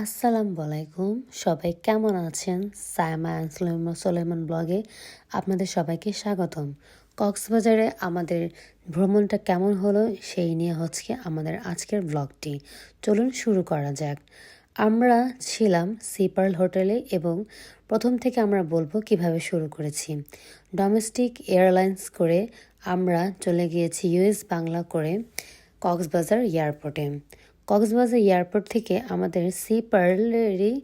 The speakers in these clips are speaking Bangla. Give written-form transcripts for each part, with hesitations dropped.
আসসালামু আলাইকুম। সবাই কেমন আছেন? সায়মা অ্যান্ড সোলেমান ব্লগে আপনাদের সবাইকে স্বাগতম। কক্সবাজারে আমাদের ভ্রমণটা কেমন হলো সেই নিয়ে হচ্ছে আমাদের আজকের ব্লগটি। চলুন শুরু করা যাক। আমরা ছিলাম সি পার্ল হোটেলে এবং প্রথম থেকে আমরা বলবো কিভাবে শুরু করেছি। ডোমেস্টিক এয়ারলাইন্স করে আমরা চলে গিয়েছি ইউএস বাংলা করে কক্সবাজার এয়ারপোর্টে। কক্সবাজার এয়ারপোর্ট থেকে আমাদের সি পার্লেরই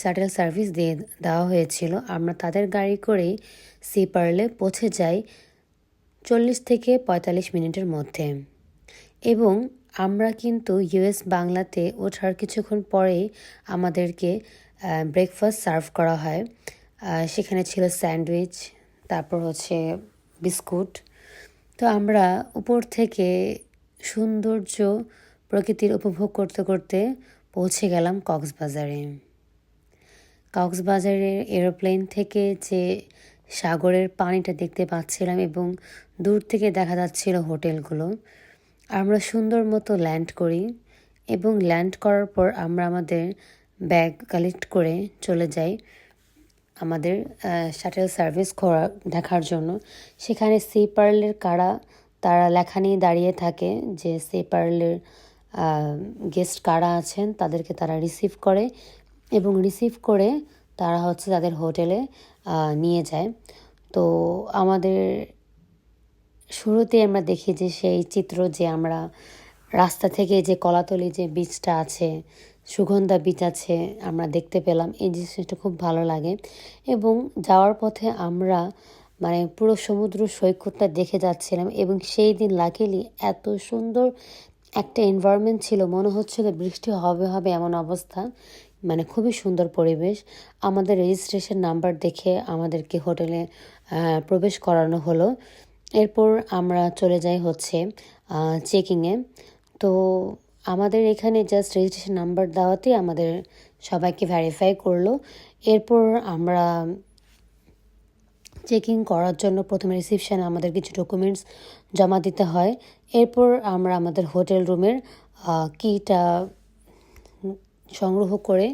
শাটেল সার্ভিস দিয়ে দেওয়া হয়েছিল। আমরা তাদের গাড়ি করেই সি পার্লে পৌঁছে যাই 40 থেকে 45 মিনিটের মধ্যে। এবং আমরা কিন্তু ইউএস বাংলাতে ওঠার কিছুক্ষণ পরেই আমাদেরকে ব্রেকফাস্ট সার্ভ করা হয়। সেখানে ছিল স্যান্ডউইচ, তারপর হচ্ছে বিস্কুট। তো আমরা উপর থেকে সৌন্দর্য প্রকৃতির উপভোগ করতে করতে পৌঁছে গেলাম কক্সবাজারে। কক্সবাজারের এরোপ্লেন থেকে যে সাগরের পানিটা দেখতে পাচ্ছিলাম এবং দূর থেকে দেখা যাচ্ছিল হোটেলগুলো। আমরা সুন্দর মতো ল্যান্ড করি এবং ল্যান্ড করার পর আমরা আমাদের ব্যাগ কালেক্ট করে চলে যাই আমাদের শাটেল সার্ভিস দেখার জন্য। সেখানে সি পার্লের তারা লেখা নিয়ে দাঁড়িয়ে থাকে যে সি পার্লের গেস্ট কারা আছেন তাদেরকে তারা রিসিভ করে এবং রিসিভ করে তারা হচ্ছে তাদের হোটেলে নিয়ে যায়। তো আমাদের শুরুতে আমরা দেখি যে সেই চিত্র যে আমরা রাস্তা থেকে যে কলাতলি যে বিচটা আছে, সুগন্ধা বিচ আছে, আমরা দেখতে পেলাম। এই জিনিসটা খুব ভালো লাগে এবং যাওয়ার পথে আমরা পুরো সমুদ্র সৈকতটা দেখে যাচ্ছিলাম এবং সেই দিন লাকিলি এত সুন্দর একটা এনভায়রনমেন্ট ছিল, মনে হচ্ছিল বৃষ্টি হবে হবে এমন অবস্থা। খুবই সুন্দর পরিবেশ। আমাদের রেজিস্ট্রেশন নাম্বার দেখে আমাদেরকে হোটেলে প্রবেশ করানো হলো। এরপর আমরা চলে যাই হচ্ছে চেকিংয়ে। তো আমাদের এখানে জাস্ট রেজিস্ট্রেশন নাম্বার দেওয়াতেই আমাদের সবাইকে ভেরিফাই করলো। এরপর আমরা চেকিং করার জন্য প্রথমে রিসিপশানে আমাদের কিছু ডকুমেন্টস জমা দিতে হয়। এরপর আমরা আমাদের হোটেল রুমের কিটা সংগ্রহ করে,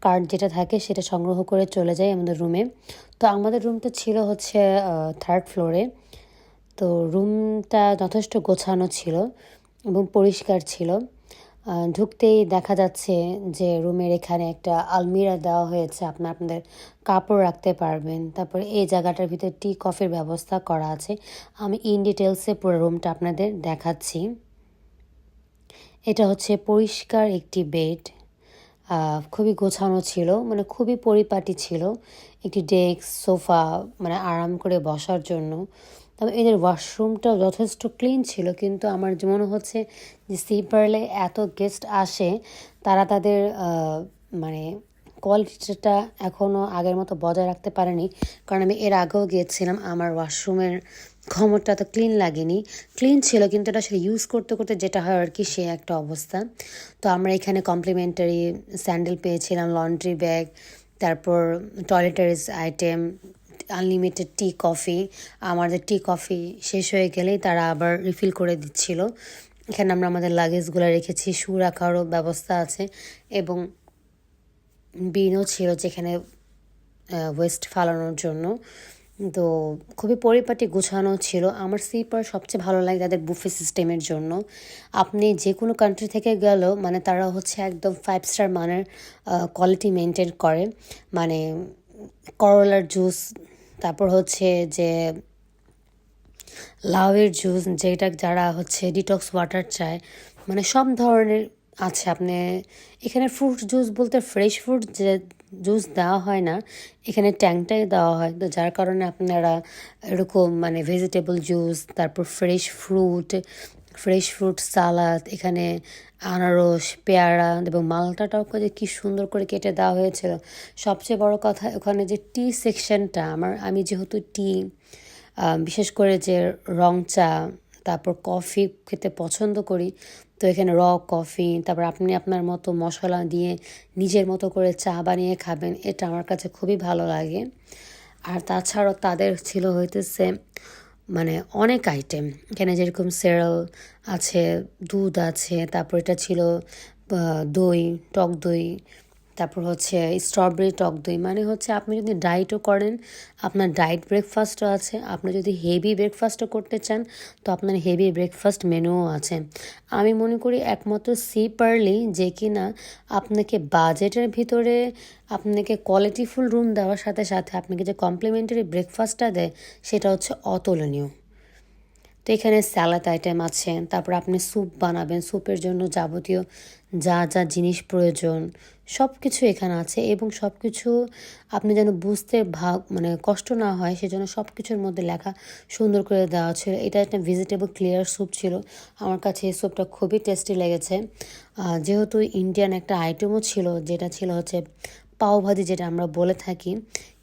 কার্ড যেটা থাকে সেটা সংগ্রহ করে চলে যাই আমাদের রুমে। তো আমাদের রুমটা ছিল হচ্ছে 3rd ফ্লোরে। তো রুমটা যথেষ্ট গোছানো ছিল এবং পরিষ্কার ছিল। ঢুকতেই দেখা যাচ্ছে যে রুমের এখানে একটা আলমিরা দেওয়া হয়েছে, আপনাদের কাপড় রাখতে পারবেন। তারপরে এই জায়গাটার ভিতরে টি কফির ব্যবস্থা করা আছে। আমি ইন ডিটেলসে পুরো রুমটা আপনাদের দেখাচ্ছি। এটা হচ্ছে পরিষ্কার একটি বেড, খুবই গোছানো ছিল, খুবই পরিপাটি ছিল। একটি ডেস্ক, সোফা, আরাম করে বসার জন্য। তবে এদের ওয়াশরুমটাও যথেষ্ট ক্লিন ছিল, কিন্তু আমার মনে হচ্ছে যে সি পার্লে এত গেস্ট আসে, তারা তাদের কোয়ালিটিটা এখনও আগের মতো বজায় রাখতে পারেনি। কারণ আমি এর আগেও গিয়েছিলাম, আমার ওয়াশরুমের ঘমরটা তো ক্লিন লাগেনি। ক্লিন ছিল কিন্তু এটা আসলে ইউজ করতে করতে যেটা হয় আর কি, সে একটা অবস্থা। তো আমরা এখানে কমপ্লিমেন্টারি স্যান্ডেল পেয়েছিলাম, লন্ড্রি ব্যাগ, তারপর toiletries item, unlimited tea coffee. আমাদের টি কফি শেষ হয়ে গেলেই তারা আবার রিফিল করে দিচ্ছিল। এখানে আমরা আমাদের লাগেজগুলো রেখেছি, শু রাখারও ব্যবস্থা আছে এবং বিনও ছিল যেখানে ওয়েস্ট ফালানোর জন্য। তো খুবই পরিপাটি গোছানো ছিল। আমার সি পার্ল সবচেয়ে ভালো লাগে তাদের বুফে সিস্টেমের জন্য। আপনি যে কোনো কান্ট্রি থেকে গেলেও তারা হচ্ছে একদম 5 স্টার মানের কোয়ালিটি মেনটেন করে। করলার জুস, তারপর হচ্ছে যে লাউয়ের জুস, যেটা যারা হচ্ছে ডিটক্স ওয়াটার চায়, সব ধরনের আছে। আপনি এখানে ফ্রুট জুস বলতে ফ্রেশ ফ্রুট যে জুস দেওয়া হয় না, এখানে ট্যাংটাই দেওয়া হয়। তো যার কারণে আপনারা এরকম ভেজিটেবল জুস, তারপর ফ্রেশ ফ্রুট সালাদ, এখানে আনারস, পেয়ারা এবং মালটাটাও যে কী সুন্দর করে কেটে দেওয়া হয়েছিল। সবচেয়ে বড় কথা, ওখানে যে টি সেকশনটা, আমি যেহেতু বিশেষ করে যে রং চা, তারপর কফি খেতে পছন্দ করি, তো এখানে কফি, তারপর আপনি আপনার মতো মশলা দিয়ে নিজের মতো করে চা বানিয়ে খাবেন, এটা আমার কাছে খুবই ভালো লাগে। আর তাছাড়াও তাদের ছিল হইতেছে অনেক আইটেম। এখানে যেরকম সেরাল আছে, দুধ আছে, তারপর এটা ছিল দই, টক দই, তারপর হচ্ছে স্ট্রবেরি টক দই। মানে হচ্ছে আপনি যদি ডায়েটও করেন, আপনার ডায়েট ব্রেকফাস্টও আছে। আপনি যদি হেভি ব্রেকফাস্টও করতে চান, তো আপনার হেভি ব্রেকফাস্ট মেনুও আছে। আমি মনে করি একমাত্র সি পার্লি যে কিনা আপনাকে বাজেটের ভিতরে আপনাকে কোয়ালিটিফুল রুম দেওয়ার সাথে সাথে আপনাকে যে কমপ্লিমেন্টারি ব্রেকফাস্টটা দেয়, সেটা হচ্ছে অতুলনীয়। তো এখানে স্যালাড আইটেম আছে, তারপর আপনি স্যুপ বানাবেন, স্যুপের জন্য যাবতীয় যা যা জিনিস প্রয়োজন সব কিছু এখানে আছে। এবং সব কিছু আপনি যেন বুঝতে মানে কষ্ট না হয়, সেজন্য সব কিছুর মধ্যে লেখা সুন্দর করে দেওয়া ছিল। এটা একটা ভেজিটেবল ক্লিয়ার স্যুপ ছিল। আমার কাছে এই স্যুপটা খুবই টেস্টি লেগেছে। যেহেতু ইন্ডিয়ান একটা আইটেমও ছিল, যেটা ছিল হচ্ছে পাওভাজি, যেটা আমরা বলে থাকি,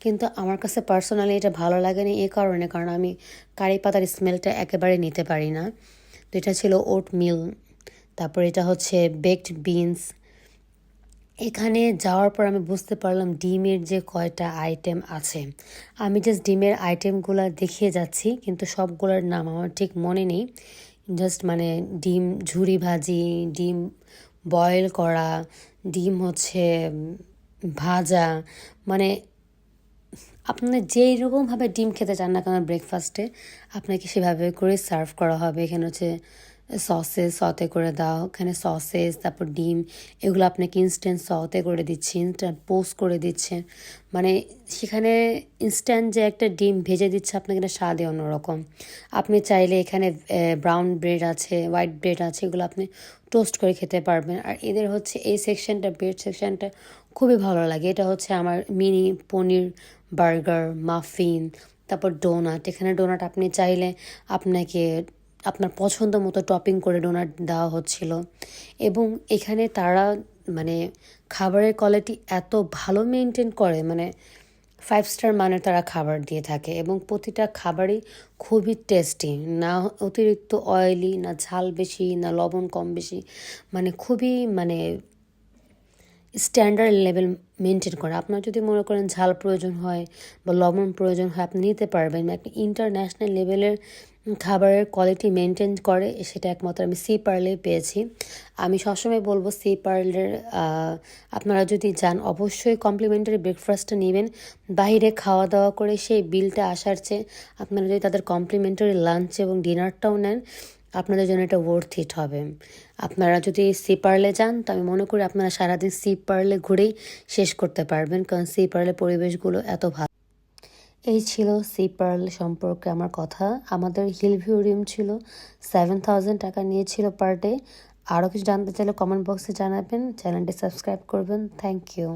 কিন্তু আমার কাছে পার্সোনালি এটা ভালো লাগেনি এই কারণে, কারণ আমি কারি পাতার স্মেলটা একেবারে নিতে পারি না। তো এটা ছিল ওট মিল, তারপর এটা হচ্ছে বেকড বিনস। এখানে যাওয়ার পর আমি বুঝতে পারলাম ডিমের যে কয়টা আইটেম আছে। আমি জাস্ট ডিমের আইটেমগুলো দেখিয়ে যাচ্ছি, কিন্তু সবগুলোর নাম আমার ঠিক মনে নেই। জাস্ট মানে ডিম ঝুরি ভাজি, ডিম বয়েল করা, ডিম হচ্ছে ভাজা, মানে আপনার যেই রকমভাবে ডিম খেতে চান না কেন ব্রেকফাস্টে, আপনাকে সেভাবে করে সার্ভ করা হবে। এখানে হচ্ছে সসেস সতে করে দাও, এখানে সসেস, তারপর ডিম, এগুলো আপনাকে ইনস্ট্যান্ট সতে করে দিচ্ছে, ইনস্ট্যান্ট পোস্ট করে দিচ্ছে। মানে সেখানে ইনস্ট্যান্ট যে একটা ডিম ভেজে দিচ্ছে আপনাকে, এটা স্বাদে অন্যরকম। আপনি চাইলে এখানে ব্রাউন ব্রেড আছে, হোয়াইট ব্রেড আছে, এগুলো আপনি টোস্ট করে খেতে পারবেন। আর এদের হচ্ছে এই সেকশনটা, ব্রেড সেকশনটা খুবই ভালো লাগে। এটা হচ্ছে আমার মিনি পনির বার্গার, মাফিন, তারপর ডোনাট। এখানে ডোনাট আপনি চাইলে আপনাকে আপনার পছন্দ মতো টপিং করে ডোনাট দেওয়া হচ্ছিল। এবং এখানে তারা মানে খাবারের কোয়ালিটি এত ভালো মেনটেন করে, মানে 5 স্টার মানের তারা খাবার দিয়ে থাকে। এবং প্রতিটা খাবারই খুবই টেস্টি, না অতিরিক্ত অয়েলি, না ঝাল বেশি, না লবণ কম বেশি, মানে খুবই মানে স্ট্যান্ডার্ড লেভেল মেনটেন করে। আপনার যদি মনে করেন ঝাল প্রয়োজন হয় বা লবণ প্রয়োজন হয়, আপনি নিতে পারবেন। একটা ইন্টারন্যাশনাল লেভেলের খাবারের কোয়ালিটি মেনটেন করে, সেটা একমাত্র আমি সি পার্লে পেয়েছি। আমি সবসময় বলবো সি পার্লের আপনারা যদি যান, অবশ্যই কমপ্লিমেন্টারি ব্রেকফাস্টটা নেবেন। বাইরে খাওয়া দাওয়া করে সেই বিলটা আসার চেয়ে আপনারা যদি তাদের কমপ্লিমেন্টারি লাঞ্চ এবং ডিনারটাও নেন, আপনাদের জন্য এটা ওয়ার্থ ইট হবে। আপনারা যদি সি পার্লে যান, তো আমি মনে করি আপনারা সারাদিন সি পার্লে ঘুরেই শেষ করতে পারবেন, কারণ সি পার্লের পরিবেশগুলো এত ভালো। এই ছিল সি পার্ল সম্পর্কে আমার কথা। আমাদের হিল ভিউ রুম ছিল 7,000 টাকা নিয়েছিল পার ডে। আরও কিছু জানতে চাইলে কমেন্ট বক্সে জানাবেন, চ্যানেলটি সাবস্ক্রাইব করবেন। Thank you.